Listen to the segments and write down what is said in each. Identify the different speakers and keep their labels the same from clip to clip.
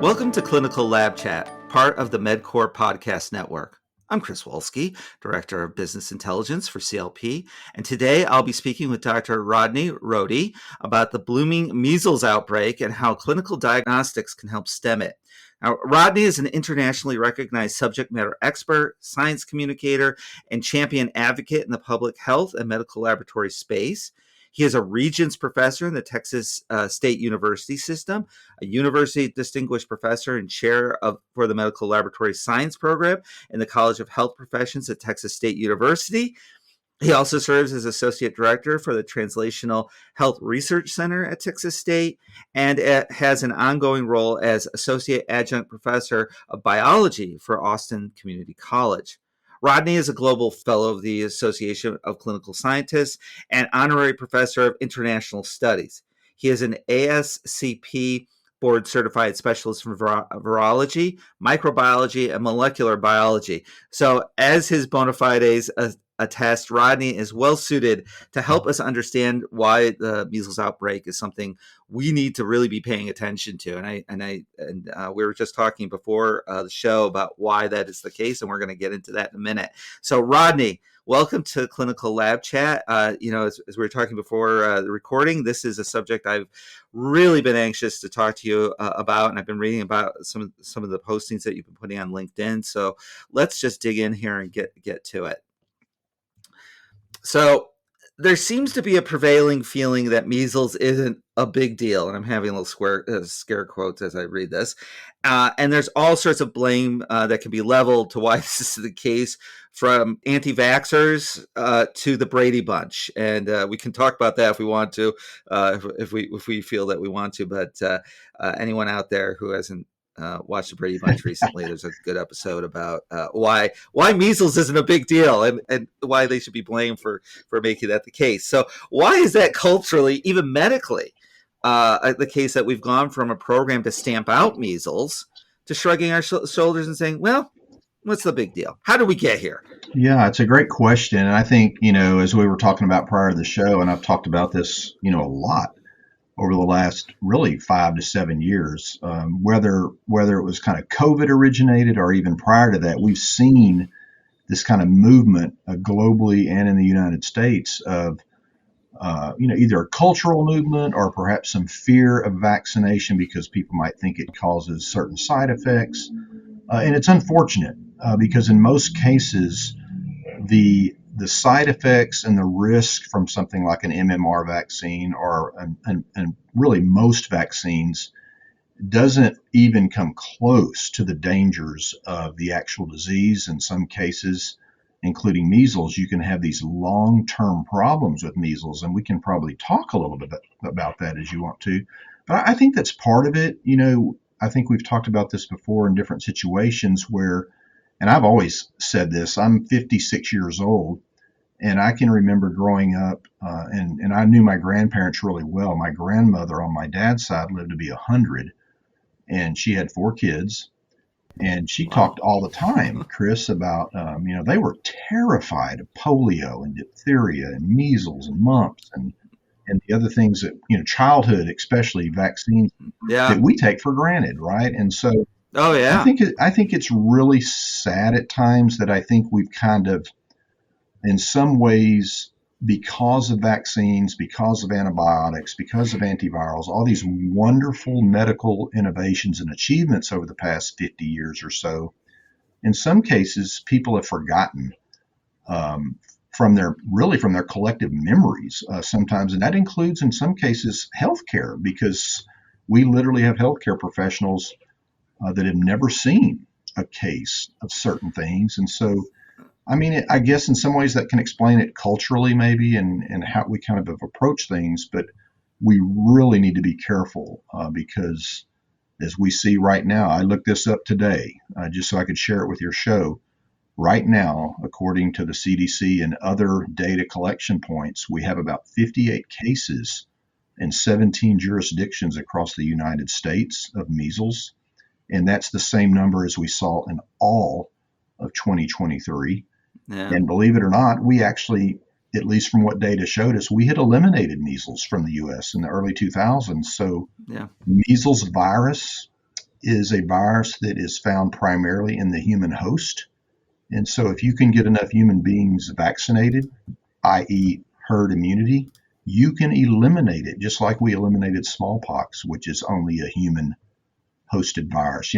Speaker 1: Welcome to Clinical Lab Chat, part of the MedCore Podcast Network. I'm Chris Wolski, Director of Business Intelligence for CLP, and today I'll be speaking with Dr. Rodney Rohde about the blooming measles outbreak and how clinical diagnostics can help stem it. Now, Rodney is an internationally recognized subject matter expert, science communicator, and champion advocate in the public health and medical laboratory space. He is a Regents Professor in the Texas State University system, a University Distinguished Professor and Chair for the Medical Laboratory Science Program in the College of Health Professions at Texas State University. He also serves as Associate Director for the Translational Health Research Center at Texas State and has an ongoing role as Associate Adjunct Professor of Biology for Austin Community College. Rodney is a Global Fellow of the Association of Clinical Scientists and Honorary Professor of International Studies. He is an ASCP Board Certified Specialist in Virology, Microbiology, and Molecular Biology. So as his bona fides attest, Rodney is well suited to help us understand why the measles outbreak is something we need to really be paying attention to. And we were just talking before the show about why that is the case, and we're going to get into that in a minute. So, Rodney, welcome to Clinical Lab Chat. As we were talking before the recording, this is a subject I've really been anxious to talk to you about, and I've been reading about some of the postings that you've been putting on LinkedIn. So let's just dig in here and get to it. So there seems to be a prevailing feeling that measles isn't a big deal, and I'm having a little scare quotes as I read this. And there's all sorts of blame that can be leveled to why this is the case, from anti-vaxxers to the Brady Bunch, and we can talk about that if we want to, if we feel that we want to. But anyone out there who hasn't watched the Brady Bunch recently, there's a good episode about why measles isn't a big deal and why they should be blamed for making that the case. So why is that culturally, even medically, the case that we've gone from a program to stamp out measles to shrugging our shoulders and saying, well, what's the big deal? How do we get here?
Speaker 2: Yeah, it's a great question. And I think, as we were talking about prior to the show, and I've talked about this, a lot over the last really 5 to 7 years, whether it was kind of COVID originated or even prior to that, we've seen this kind of movement globally and in the United States of, either a cultural movement or perhaps some fear of vaccination because people might think it causes certain side effects. And it's unfortunate because in most cases, the side effects and the risk from something like an MMR vaccine and really most vaccines doesn't even come close to the dangers of the actual disease. In some cases, including measles, you can have these long-term problems with measles, and we can probably talk a little bit about that as you want to. But I think that's part of it. I think we've talked about this before in different situations where, and I've always said this, I'm 56 years old, and I can remember growing up, and I knew my grandparents really well. My grandmother on my dad's side lived to be 100, and she had 4 kids, and she talked all the time, Chris, about, they were terrified of polio and diphtheria and measles and mumps and the other things that, childhood, especially vaccines that we take for granted, right? And so I think it's really sad at times that I think we've kind of, in some ways, because of vaccines, because of antibiotics, because of antivirals, all these wonderful medical innovations and achievements over the past 50 years or so, in some cases, people have forgotten from their collective memories sometimes. And that includes, in some cases, healthcare, because we literally have healthcare professionals that have never seen a case of certain things. And so, I guess in some ways that can explain it culturally maybe and how we kind of have approached things, but we really need to be careful because as we see right now, I looked this up today just so I could share it with your show. Right now, according to the CDC and other data collection points, we have about 58 cases in 17 jurisdictions across the United States of measles. And that's the same number as we saw in all of 2023. Yeah. And believe it or not, we actually, at least from what data showed us, we had eliminated measles from the U.S. in the early 2000s. So measles virus is a virus that is found primarily in the human host. And so if you can get enough human beings vaccinated, i.e., herd immunity, you can eliminate it, just like we eliminated smallpox, which is only a human hosted virus.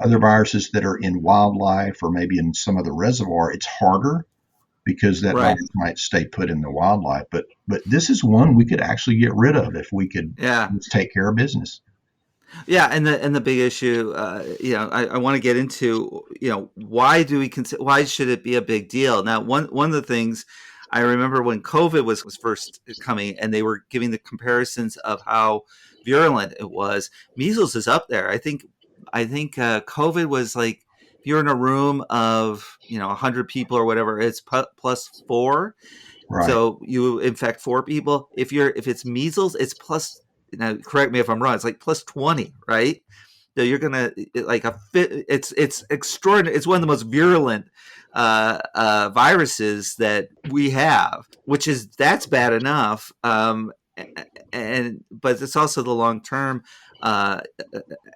Speaker 2: Other viruses that are in wildlife or maybe in some other reservoir, it's harder because that
Speaker 1: Right.
Speaker 2: virus might stay put in the wildlife. But this is one we could actually get rid of if we could
Speaker 1: Yeah.
Speaker 2: just take care of business.
Speaker 1: Yeah, and the big issue, I want to get into, why do we consider, why should it be a big deal? Now, one of the things I remember when COVID was first coming, and they were giving the comparisons of how virulent it was. Measles is up there. COVID was like, if you're in a room of 100 people or whatever, it's plus four.
Speaker 2: Right.
Speaker 1: So you infect four people. If it's measles, it's plus. Now, correct me if I'm wrong. It's like plus 20, right? So you're gonna like a fit. It's extraordinary. It's one of the most virulent viruses that we have, which is that's bad enough. But it's also the long term uh,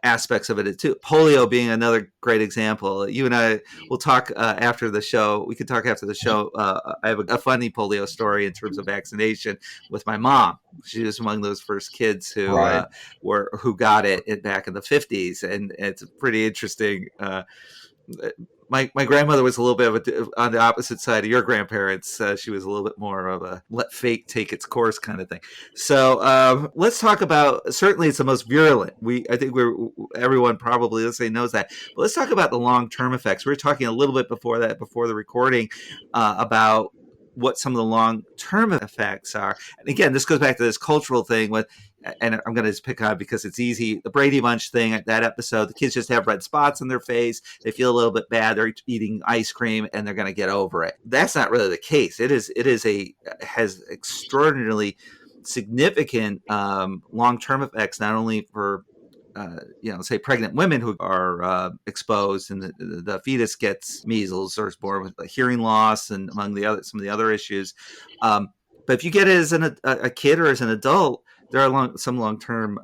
Speaker 1: aspects of it too. Polio being another great example. You and I will talk after the show. We could talk after the show. I have a funny polio story in terms of vaccination with my mom. She was among those first kids
Speaker 2: Right.
Speaker 1: who got it back in the 50s, and it's pretty interesting. My grandmother was a little bit of on the opposite side of your grandparents. She was a little bit more of a let fate take its course kind of thing. So let's talk about. Certainly, it's the most virulent. I think everyone probably let's say knows that. But let's talk about the long term effects. We were talking a little bit before the recording, about what some of the long term effects are. And again, this goes back to this cultural thing with, and I'm going to just pick on it because it's easy. The Brady Bunch thing, that episode, the kids just have red spots on their face. They feel a little bit bad. They're eating ice cream and they're going to get over it. That's not really the case. Has extraordinarily significant long-term effects, not only for say pregnant women who are exposed, and the fetus gets measles or is born with a hearing loss, and among some of the other issues. But if you get it as a kid or as an adult, there are some long-term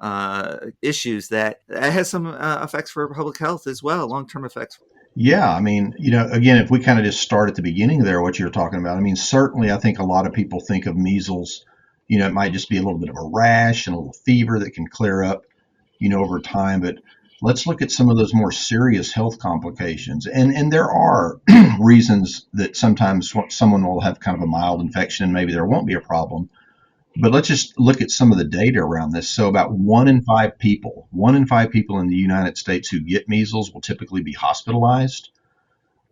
Speaker 1: issues that has some effects for public health as well, long-term effects.
Speaker 2: Yeah, I mean, again, if we kind of just start at the beginning there, what you're talking about, I mean, certainly I think a lot of people think of measles, it might just be a little bit of a rash and a little fever that can clear up, over time. But let's look at some of those more serious health complications. And there are reasons that sometimes someone will have kind of a mild infection and maybe there won't be a problem. But let's just look at some of the data around this. So about one in five people in the United States who get measles will typically be hospitalized.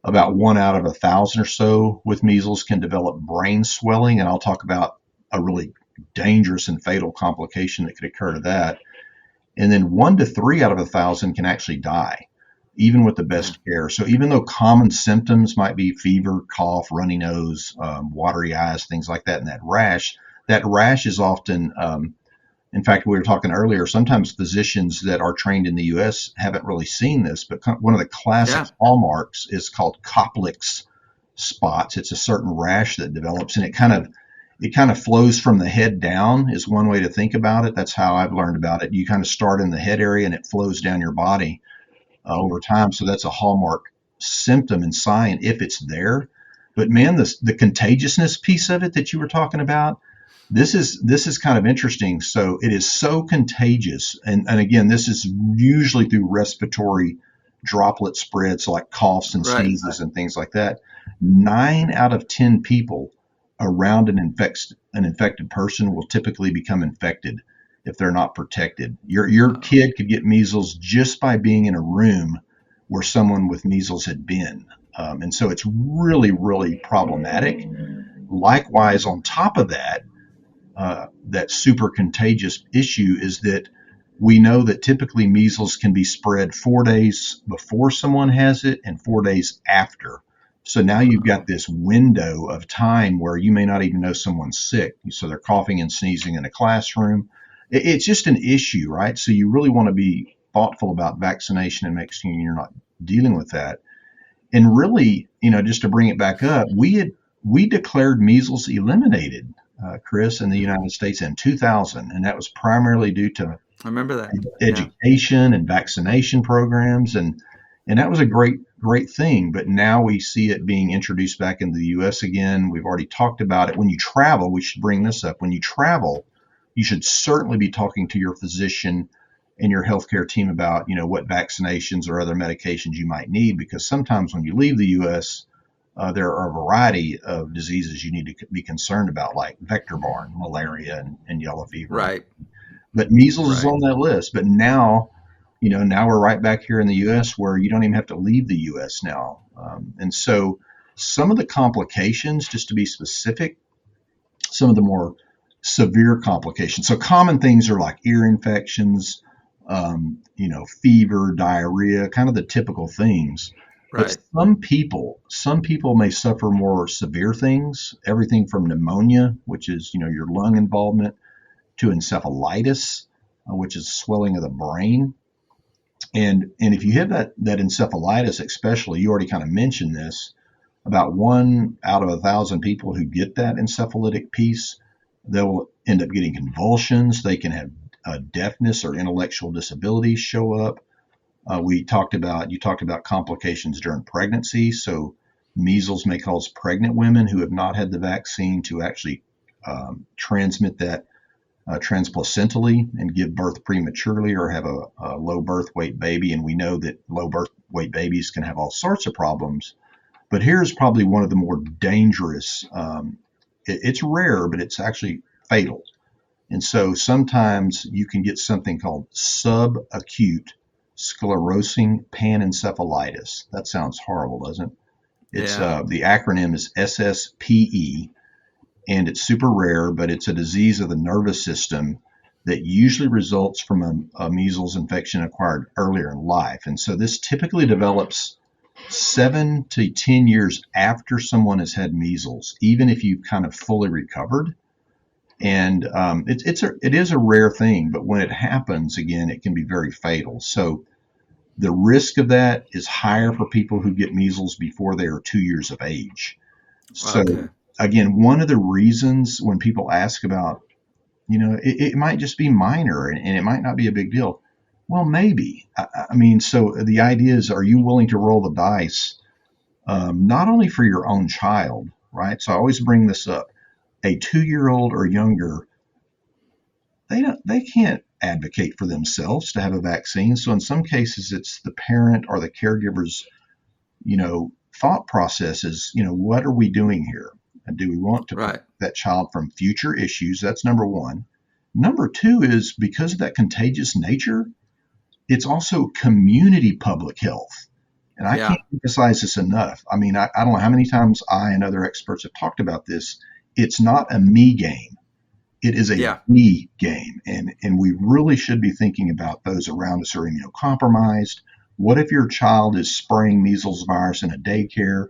Speaker 2: About 1 out of 1,000 or so with measles can develop brain swelling, and I'll talk about a really dangerous and fatal complication that could occur to that. And then 1 to 3 out of 1,000 can actually die, even with the
Speaker 1: Yeah.
Speaker 2: best care. So even though common symptoms might be fever, cough, runny nose, watery eyes, things like that, and that rash is often, in fact, we were talking earlier, sometimes physicians that are trained in the U.S. haven't really seen this, but one of the classic
Speaker 1: Yeah.
Speaker 2: hallmarks is called Koplik's spots. It's a certain rash that develops, and it kind of flows from the head down is one way to think about it. That's how I've learned about it. You kind of start in the head area and it flows down your body over time. So that's a hallmark symptom and sign if it's there. But man, the contagiousness piece of it that you were talking about, this is kind of interesting. So it is so contagious, and again, this is usually through respiratory droplet spreads like coughs and
Speaker 1: Right.
Speaker 2: sneezes and things like that. 9 out of 10 people around an infected person will typically become infected if they're not protected. Your
Speaker 1: Uh,
Speaker 2: kid could get measles just by being in a room where someone with measles had been, and so it's really really problematic. Likewise, on top of that, that super contagious issue is that we know that typically measles can be spread 4 days before someone has it and 4 days after. So now you've got
Speaker 1: wow.
Speaker 2: this window of time where you may not even know someone's sick. So they're coughing and sneezing in a classroom. It's just an issue, right? So you really want to be thoughtful about vaccination and make sure you're not dealing with that. And really, just to bring it back up, we declared measles eliminated, Chris, in the United States in 2000, and that was primarily due to
Speaker 1: I remember that. Yeah.
Speaker 2: education and vaccination programs, and that was a great thing. But now we see it being introduced back into the U.S. again. We've already talked about it. When you travel, we should bring this up. When you travel, you should certainly be talking to your physician and your healthcare team about what vaccinations or other medications you might need, because sometimes when you leave the U.S. There are a variety of diseases you need to be concerned about, like vector-borne malaria and yellow fever.
Speaker 1: Right.
Speaker 2: But measles is
Speaker 1: Right.
Speaker 2: on that list. But now, now we're right back here in the U.S. where you don't even have to leave the U.S. now. And so some of the complications, just to be specific, some of the more severe complications. So common things are like ear infections, fever, diarrhea, kind of the typical things. But
Speaker 1: Right.
Speaker 2: some people may suffer more severe things, everything from pneumonia, which is, your lung involvement, to encephalitis, which is swelling of the brain. And if you have that encephalitis, especially, you already kind of mentioned this, about 1 out of 1,000 people who get that encephalitic piece, they'll end up getting convulsions. They can have deafness or intellectual disabilities show up. You talked about complications during pregnancy. So measles may cause pregnant women who have not had the vaccine to actually transmit that transplacentally and give birth prematurely, or have a low birth weight baby. And we know that low birth weight babies can have all sorts of problems. But here's probably one of the more dangerous. It's rare, but it's actually fatal. And so sometimes you can get something called subacute sclerosing panencephalitis. That sounds horrible, doesn't it? It's
Speaker 1: Yeah.
Speaker 2: the acronym is SSPE, and it's super rare, but it's a disease of the nervous system that usually results from a measles infection acquired earlier in life. And so this typically develops 7 to 10 years after someone has had measles, even if you've kind of fully recovered. And it is a rare thing, but when it happens again, it can be very fatal. So the risk of that is higher for people who get measles before they are 2 years of age. So
Speaker 1: Okay.
Speaker 2: again, one of the reasons when people ask about, it might just be minor and it might not be a big deal. Well, maybe. I mean, so the idea is, are you willing to roll the dice, not only for your own child, right? So I always bring this up. A 2 year old or younger, they can't advocate for themselves to have a vaccine. So in some cases, it's the parent or the caregiver's, thought process is, what are we doing here? And do we want to protect
Speaker 1: Right.
Speaker 2: that child from future issues? That's number one. Number two is, because of that contagious nature, it's also community public health. And I can't
Speaker 1: Yeah.
Speaker 2: emphasize this enough. I mean, I don't know how many times I and other experts have talked about this. It's not a me game. It is a
Speaker 1: Yeah.
Speaker 2: we game. And we really should be thinking about those around us who are immunocompromised. What if your child is spraying measles virus in a daycare?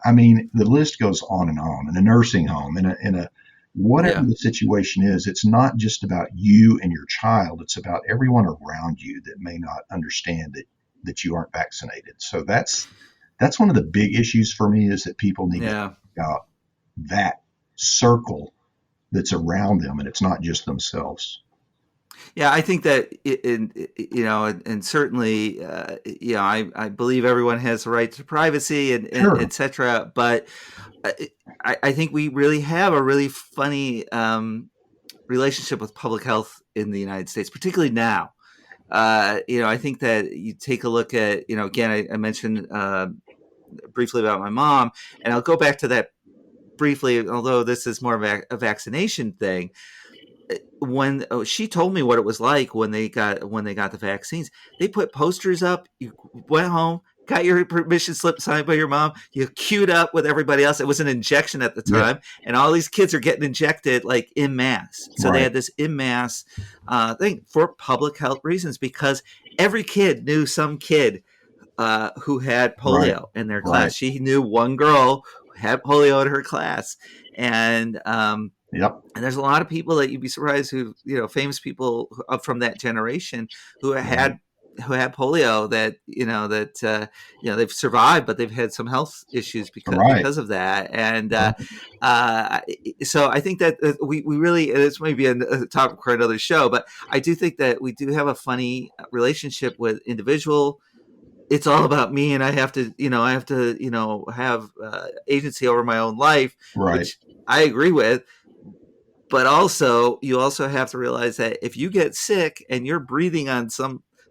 Speaker 2: I mean, the list goes on and on. In a nursing home, in a whatever
Speaker 1: Yeah.
Speaker 2: the situation is, it's not just about you and your child. It's about everyone around you that may not understand that you aren't vaccinated. So that's one of the big issues for me, is that people need to
Speaker 1: Yeah.
Speaker 2: think about that circle that's around them, and it's not just themselves.
Speaker 1: Yeah, I think that, and certainly, I believe everyone has the right to privacy and
Speaker 2: Sure.
Speaker 1: et cetera. But I think we really have a really funny relationship with public health in the United States, particularly now. I think that you take a look at, again, I mentioned briefly about my mom, and I'll go back to that briefly, although this is more of a vaccination thing. When she told me what it was like when they got the vaccines, they put posters up. You went home, got your permission slip signed by your mom. You queued up with everybody else. It was an injection at the
Speaker 2: Yeah.
Speaker 1: time, and all these kids are getting injected like in mass. So they
Speaker 2: Right.
Speaker 1: had this in mass thing for public health reasons, because every kid knew some kid who had
Speaker 2: Right.
Speaker 1: polio in their
Speaker 2: Right.
Speaker 1: class. She knew one girl who had polio in her class, and
Speaker 2: Yep.
Speaker 1: and there's a lot of people that you'd be surprised who, famous people from that generation who
Speaker 2: Right.
Speaker 1: had who had polio that they've survived, but they've had some health issues
Speaker 2: Right.
Speaker 1: because of that. And
Speaker 2: Right.
Speaker 1: uh, so I think that we really, this may be a topic for another show, but I do think that we do have a funny relationship with individual. It's all about me, and I have to have agency over my own life,
Speaker 2: Right.
Speaker 1: which I agree with. But also, you also have to realize that if you get sick and you're breathing on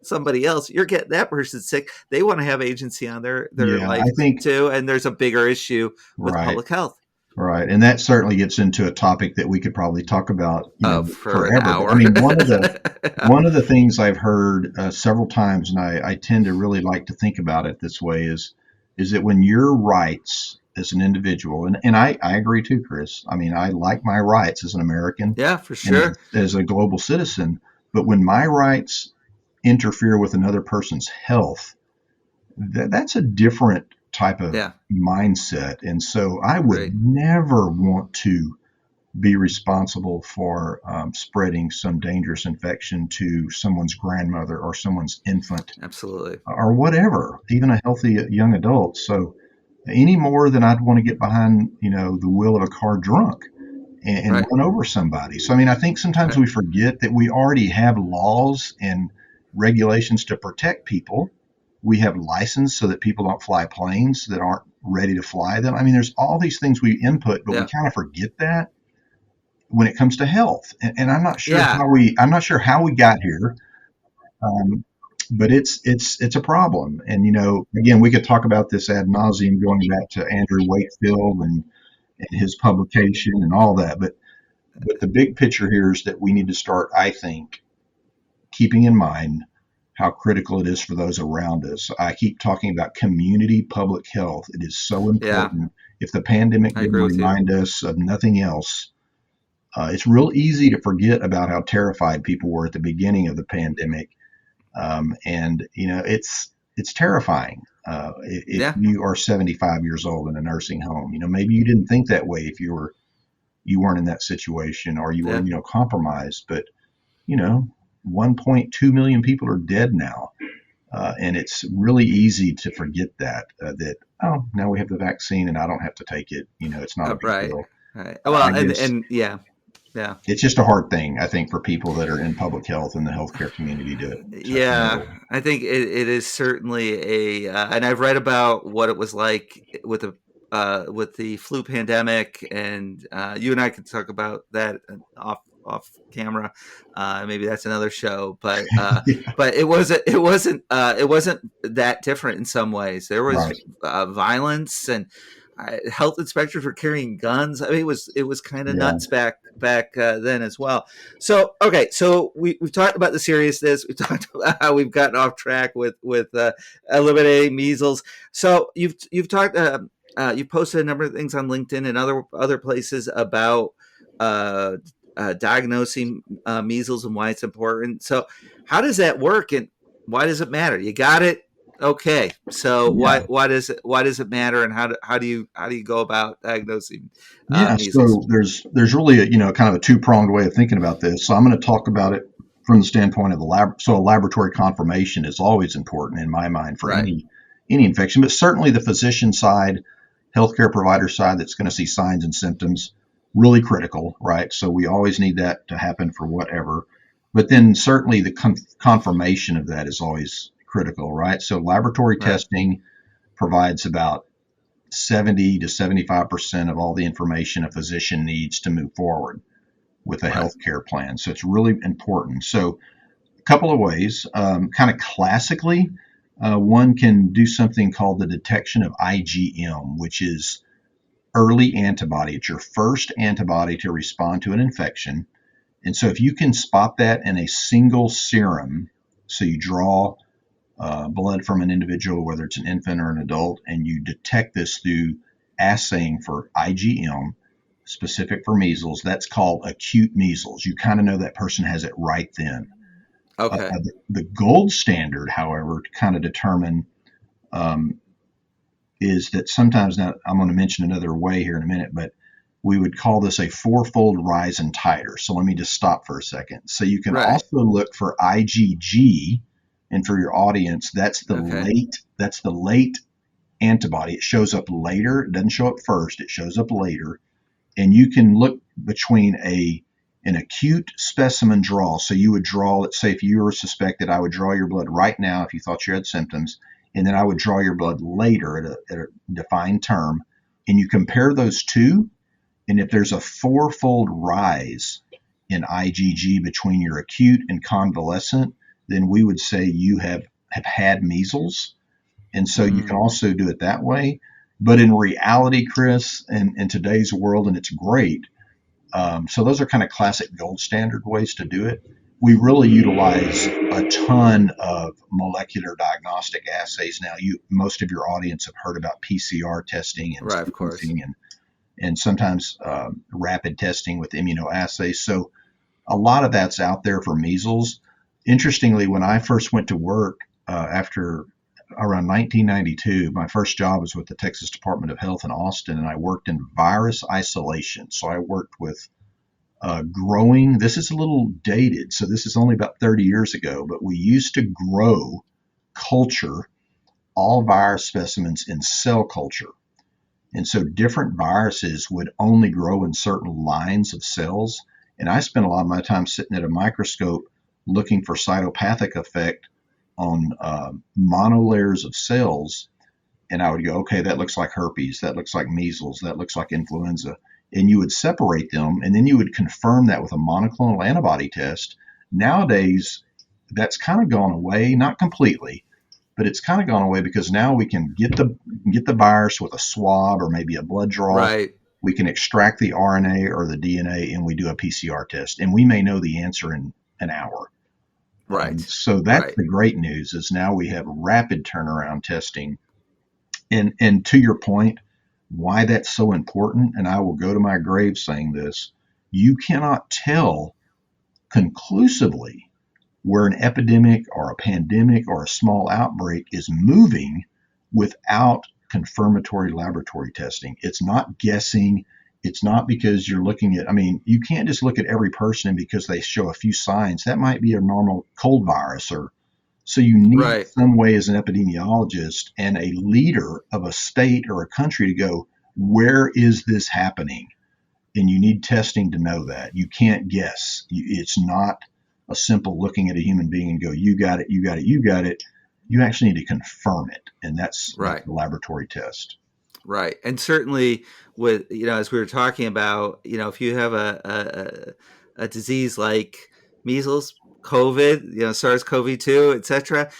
Speaker 1: somebody else, you're getting that person sick. They want to have agency on their
Speaker 2: Yeah, I
Speaker 1: life
Speaker 2: think
Speaker 1: too, and there's a bigger issue with
Speaker 2: right.
Speaker 1: public health.
Speaker 2: Right. And that certainly gets into a topic that we could probably talk about,
Speaker 1: For an
Speaker 2: forever. But I
Speaker 1: hour.
Speaker 2: mean, one of the things I've heard several times, and I tend to really like to think about it this way, is that when your rights as an individual, and I agree too, Chris. I mean, I like my rights as an American
Speaker 1: Yeah, for
Speaker 2: and
Speaker 1: sure.
Speaker 2: as a global citizen, but when my rights interfere with another person's health, that's a different type of
Speaker 1: Yeah,
Speaker 2: mindset. And so I would
Speaker 1: right.
Speaker 2: never want to be responsible for spreading some dangerous infection to someone's grandmother or someone's infant
Speaker 1: Absolutely.
Speaker 2: or whatever, even a healthy young adult. So any more than I'd want to get behind, the wheel of a car drunk and
Speaker 1: Right.
Speaker 2: run over somebody. So, I mean, I think sometimes
Speaker 1: Right.
Speaker 2: we forget that we already have laws and regulations to protect people. We have license so that people don't fly planes that aren't ready to fly them. I mean, there's all these things we input, but we
Speaker 1: Yeah.
Speaker 2: kind of forget that when it comes to health. And
Speaker 1: Yeah.
Speaker 2: I'm not sure how we got here. Um, but it's a problem. And again, we could talk about this ad nauseum, going back to Andrew Wakefield and his publication and all that. But the big picture here is that we need to start, I think, keeping in mind how critical it is for those around us. I keep talking about community public health. It is so
Speaker 1: Yeah.
Speaker 2: important. If the pandemic
Speaker 1: I
Speaker 2: didn't
Speaker 1: agree with you.
Speaker 2: remind us of nothing else, it's real easy to forget about how terrified people were at the beginning of the pandemic. And it's terrifying. If
Speaker 1: Yeah.
Speaker 2: you are 75 years old in a nursing home, maybe you didn't think that way if you weren't in that situation, or you were
Speaker 1: Yeah.
Speaker 2: compromised. But you know 1.2 million people are dead now, and it's really easy to forget that oh, now we have the vaccine and I don't have to take it. It's not a big
Speaker 1: Right.
Speaker 2: deal.
Speaker 1: Right.
Speaker 2: I
Speaker 1: Well, and
Speaker 2: guess
Speaker 1: and yeah. Yeah.
Speaker 2: it's just a hard thing, I think, for people that are in public health and the healthcare community to
Speaker 1: Yeah,
Speaker 2: know.
Speaker 1: I think it is certainly and I've read about what it was like with the flu pandemic, and you and I can talk about that off camera. Maybe that's another show, but
Speaker 2: Yeah,
Speaker 1: it wasn't that different in some ways. There was
Speaker 2: right.
Speaker 1: violence, and health inspectors were carrying guns. I mean, it was kind of
Speaker 2: Yeah,
Speaker 1: nuts back then as well. So okay, so we've talked about the seriousness. We talked about how we've gotten off track with eliminating measles. So you've talked you've posted a number of things on LinkedIn and other places about uh, diagnosing measles and why it's important. So how does that work, and why does it matter? You got it. Okay, so
Speaker 2: yeah,
Speaker 1: why does it matter, and how do you go about diagnosing
Speaker 2: yeah.
Speaker 1: measles?
Speaker 2: So there's really kind of a two-pronged way of thinking about this. So I'm going to talk about it from the standpoint of the lab. So a laboratory confirmation is always important in my mind for
Speaker 1: Right,
Speaker 2: any infection, but certainly the physician side, healthcare provider side, that's going to see signs and symptoms, really critical, right? So we always need that to happen for whatever. But then certainly the confirmation of that is always critical, right? So laboratory
Speaker 1: right,
Speaker 2: testing provides about 70 to 75% of all the information a physician needs to move forward with a
Speaker 1: right,
Speaker 2: healthcare plan. So it's really important. So a couple of ways, kind of classically, one can do something called the detection of IgM, which is early antibody. It's your first antibody to respond to an infection. And so if you can spot that in a single serum, so you draw blood from an individual, whether it's an infant or an adult, and you detect this through assaying for IgM, specific for measles, that's called acute measles. You kind of know that person has it right then.
Speaker 1: okay,
Speaker 2: The gold standard, however, to kind of determine um, is that sometimes, now I'm going to mention another way here in a minute, but we would call this a fourfold rise in titer. So let me just stop for a second. So you can
Speaker 1: right,
Speaker 2: also look for IgG, And for your audience,
Speaker 1: Okay.
Speaker 2: that's the late antibody. It shows up later. It doesn't show up first. It shows up later. And you can look between an acute specimen draw. So you would draw, let's say if you were suspected, I would draw your blood right now if you thought you had symptoms, and then I would draw your blood later at a defined term, and you compare those two, and if there's a fourfold rise in IgG between your acute and convalescent, then we would say you have had measles. And so you can
Speaker 1: Mm,
Speaker 2: also do it that way. But in reality, Chris, in today's world, and it's great, so those are kind of classic gold standard ways to do it. We really utilize a ton of molecular diagnostic assays now. Most of your audience have heard about PCR testing and
Speaker 1: right, of course.
Speaker 2: sequencing and sometimes rapid testing with immunoassays. So a lot of that's out there for measles. Interestingly, when I first went to work after around 1992, my first job was with the Texas Department of Health in Austin, and I worked in virus isolation. So I worked with growing. This is a little dated, so this is only about 30 years ago, but we used to grow, culture all virus specimens in cell culture. And so different viruses would only grow in certain lines of cells. And I spent a lot of my time sitting at a microscope looking for cytopathic effect on monolayers of cells. And I would go, okay, that looks like herpes, that looks like measles, that looks like influenza. And you would separate them, and then you would confirm that with a monoclonal antibody test. Nowadays, that's kind of gone away, not completely, but it's kind of gone away because now we can get the virus with a swab or maybe a blood draw.
Speaker 1: Right,
Speaker 2: We can extract the RNA or the DNA, and we do a PCR test, and we may know the answer in an hour.
Speaker 1: right,
Speaker 2: So that's
Speaker 1: right.
Speaker 2: the great news is now we have rapid turnaround testing. And to your point, why that's so important, and I will go to my grave saying this, you cannot tell conclusively where an epidemic or a pandemic or a small outbreak is moving without confirmatory laboratory testing. It's not guessing. It's not because you're looking at, I mean, you can't just look at every person and because they show a few signs. That might be a normal cold virus or so you need
Speaker 1: Right,
Speaker 2: some way as an epidemiologist and a leader of a state or a country to go, where is this happening? And you need testing to know that. You can't guess. It's not a simple looking at a human being and go, you got it, you got it, you got it. You actually need to confirm it, and that's
Speaker 1: right,
Speaker 2: a laboratory test.
Speaker 1: right. And certainly, with as we were talking about, if you have a disease like measles, COVID, SARS-CoV-2, etc.,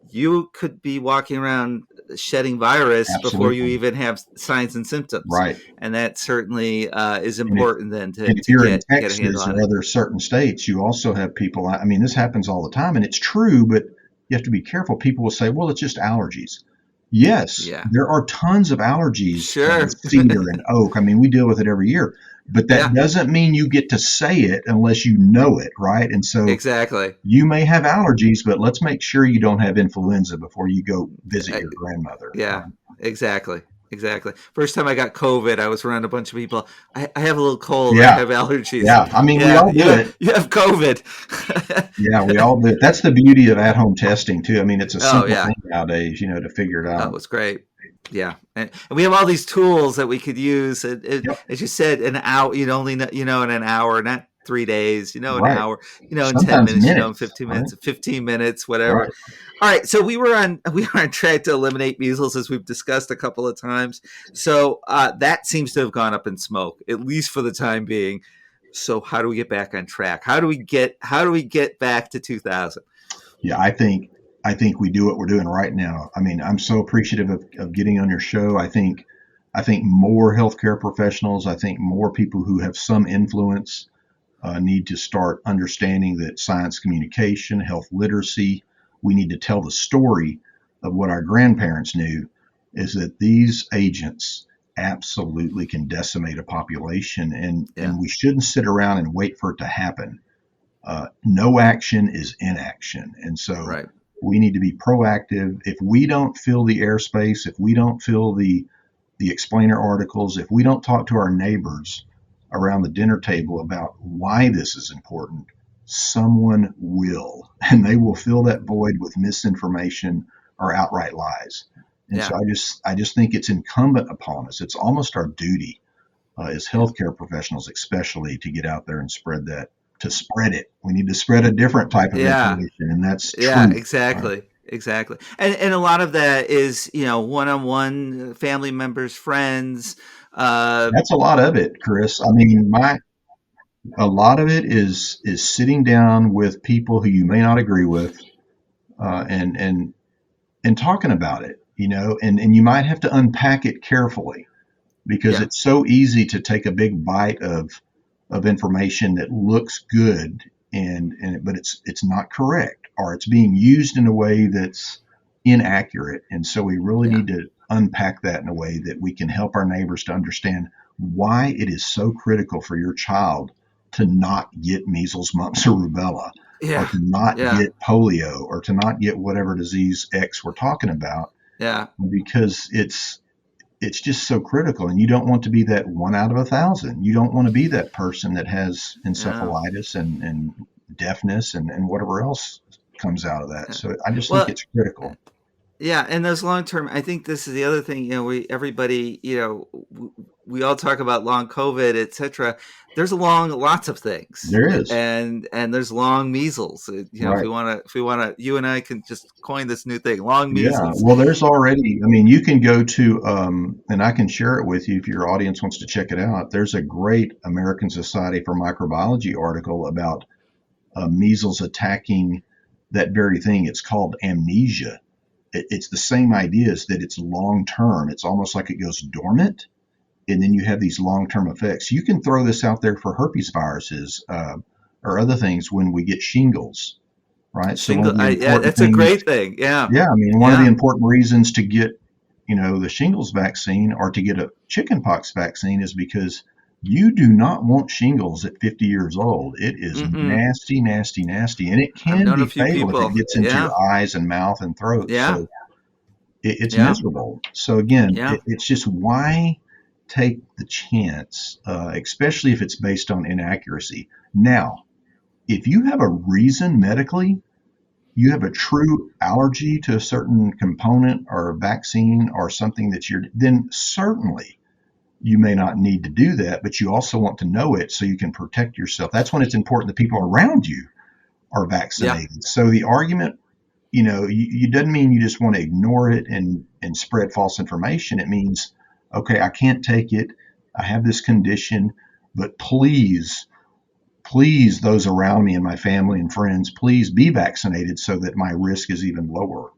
Speaker 1: you could be walking around shedding virus before you
Speaker 2: Absolutely.
Speaker 1: even have signs and symptoms,
Speaker 2: Right.
Speaker 1: and that certainly is
Speaker 2: And if
Speaker 1: important then to
Speaker 2: and if
Speaker 1: to
Speaker 2: you're in
Speaker 1: get a handle
Speaker 2: Texas
Speaker 1: on
Speaker 2: or
Speaker 1: it.
Speaker 2: other certain states, you also have people. I mean, this happens all the time, and it's true, but you have to be careful. People will say, "Well, it's just allergies." Yes,
Speaker 1: Yeah,
Speaker 2: there are tons of allergies in
Speaker 1: sure.
Speaker 2: cedar and oak. I mean, we deal with it every year, but that
Speaker 1: Yeah,
Speaker 2: doesn't mean you get to say it unless you know it, right? And so
Speaker 1: exactly.
Speaker 2: you may have allergies, but let's make sure you don't have influenza before you go visit
Speaker 1: Uh,
Speaker 2: your grandmother.
Speaker 1: Yeah, exactly. Exactly. First time I got COVID, I was around a bunch of people. I have a little cold. I
Speaker 2: Yeah,
Speaker 1: have allergies.
Speaker 2: yeah. I mean, we
Speaker 1: Yeah,
Speaker 2: all do it.
Speaker 1: you have COVID.
Speaker 2: Yeah, we all do. That's the beauty of at-home testing too. I mean, it's a
Speaker 1: Oh
Speaker 2: simple
Speaker 1: yeah.
Speaker 2: thing nowadays, to figure it
Speaker 1: Oh, it
Speaker 2: out.
Speaker 1: was great. Yeah, and we have all these tools that we could use.
Speaker 2: Yep.
Speaker 1: As you said, an hour. You only know, in an hour, not 3 days. An
Speaker 2: Right.
Speaker 1: hour. In
Speaker 2: Sometimes
Speaker 1: 10 minutes. In
Speaker 2: minutes.
Speaker 1: 15 minutes.
Speaker 2: Right.
Speaker 1: 15 minutes. Whatever.
Speaker 2: Right.
Speaker 1: All right, so we were on track to eliminate measles as we've discussed a couple of times. So that seems to have gone up in smoke, at least for the time being. So how do we get back on track? How do we get back to 2000?
Speaker 2: Yeah, I think we do what we're doing right now. I mean, I'm so appreciative of getting on your show. I think more healthcare professionals, I think more people who have some influence need to start understanding that science communication, health literacy, we need to tell the story of what our grandparents knew is that these agents absolutely can decimate a population
Speaker 1: Yeah,
Speaker 2: and we shouldn't sit around and wait for it to happen. No action is inaction. And so
Speaker 1: right.
Speaker 2: we need to be proactive. If we don't fill the airspace, if we don't fill the explainer articles, if we don't talk to our neighbors around the dinner table about why this is important, someone will, and they will fill that void with misinformation or outright lies. And so
Speaker 1: Yeah.
Speaker 2: I just think it's incumbent upon us. It's almost our duty as
Speaker 1: Yeah.
Speaker 2: healthcare professionals, especially, to get out there and spread that. To spread it, we need to spread a different type of
Speaker 1: Yeah.
Speaker 2: information, and that's
Speaker 1: Yeah,
Speaker 2: truth. Right?
Speaker 1: exactly. Exactly. And a lot of that is, one-on-one family members, friends. Uh
Speaker 2: That's a lot of it, Chris. I mean, my a lot of it is sitting down with people who you may not agree with, and talking about it. And you might have to unpack it carefully, because
Speaker 1: yeah.
Speaker 2: it's so easy to take a big bite of information that looks good, and but it's not correct, or it's being used in a way that's inaccurate. And so we really
Speaker 1: Yeah.
Speaker 2: need to unpack that in a way that we can help our neighbors to understand why it is so critical for your child to not get measles, mumps, or rubella, or
Speaker 1: Yeah.
Speaker 2: to not
Speaker 1: Yeah.
Speaker 2: get polio, or to not get whatever disease X we're talking about,
Speaker 1: Yeah.
Speaker 2: because it's just so critical. And you don't want to be that one out of 1,000. You don't want to be that person that has
Speaker 1: Yeah.
Speaker 2: encephalitis and deafness and whatever else comes out of that.
Speaker 1: Yeah.
Speaker 2: So I just think
Speaker 1: Well,
Speaker 2: it's critical.
Speaker 1: yeah, and those long term, I think this is the other thing, we everybody, we all talk about long COVID, etc. There's lots of things.
Speaker 2: There is.
Speaker 1: And there's long measles. If
Speaker 2: Right.
Speaker 1: we want to, you and I can just coin this new thing, long
Speaker 2: Yeah.
Speaker 1: measles.
Speaker 2: Well, there's already, I mean, you can go to, and I can share it with you if your audience wants to check it out. There's a great American Society for Microbiology article about measles attacking that very thing. It's called amnesia. It's the same idea, is that it's long term. It's almost like it goes dormant, and then you have these long term effects. You can throw this out there for herpes viruses, or other things when we get shingles, right? So one of the
Speaker 1: Yeah,
Speaker 2: important
Speaker 1: that's a
Speaker 2: things,
Speaker 1: great thing. Yeah.
Speaker 2: yeah, I mean, one of the
Speaker 1: Yeah.
Speaker 2: important reasons to get, the shingles vaccine, or to get a chickenpox vaccine, is because you do not want shingles at 50 years old. It is
Speaker 1: Mm-mm.
Speaker 2: nasty, nasty, nasty, and it
Speaker 1: I've
Speaker 2: can
Speaker 1: known a
Speaker 2: be
Speaker 1: few
Speaker 2: fatal if it
Speaker 1: people.
Speaker 2: gets into your
Speaker 1: Yeah.
Speaker 2: eyes and mouth and throat.
Speaker 1: Yeah.
Speaker 2: So it's
Speaker 1: Yeah.
Speaker 2: miserable. So again,
Speaker 1: Yeah.
Speaker 2: it's just, why take the chance, especially if it's based on inaccuracy. Now, if you have a reason medically, you have a true allergy to a certain component or a vaccine or something that then certainly you may not need to do that, but you also want to know it so you can protect yourself. That's when it's important that people around you are
Speaker 1: Yeah.
Speaker 2: vaccinated. So the argument, you doesn't mean you just want to ignore it and spread false information. It means, okay, I can't take it. I have this condition, but please, those around me and my family and friends, please be vaccinated so that my risk is even lower.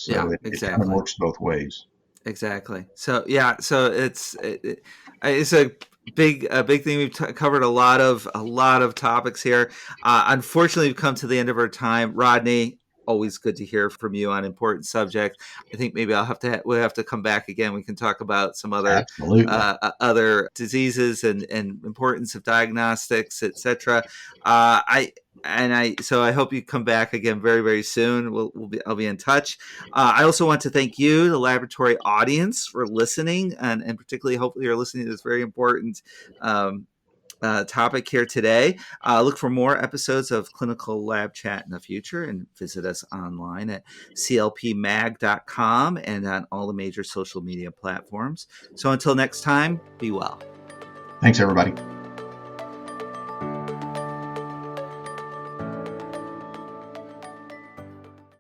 Speaker 1: Yeah.
Speaker 2: So it kind of
Speaker 1: Exactly.
Speaker 2: works both ways.
Speaker 1: Exactly. So yeah, so it's a big thing. We've covered a lot of topics here. Unfortunately, we've come to the end of our time. Rodney, always good to hear from you on important subjects. I think maybe we'll have to come back again. We can talk about some
Speaker 2: Absolutely.
Speaker 1: other diseases and importance of diagnostics, etc. I so I hope you come back again very very soon. I'll be in touch. I also want to thank you, the laboratory audience, for listening, and particularly, hopefully, you're listening to this very important um, topic here today. Look for more episodes of Clinical Lab Chat in the future, and visit us online at clpmag.com and on all the major social media platforms. So until next time, be well.
Speaker 2: Thanks, everybody.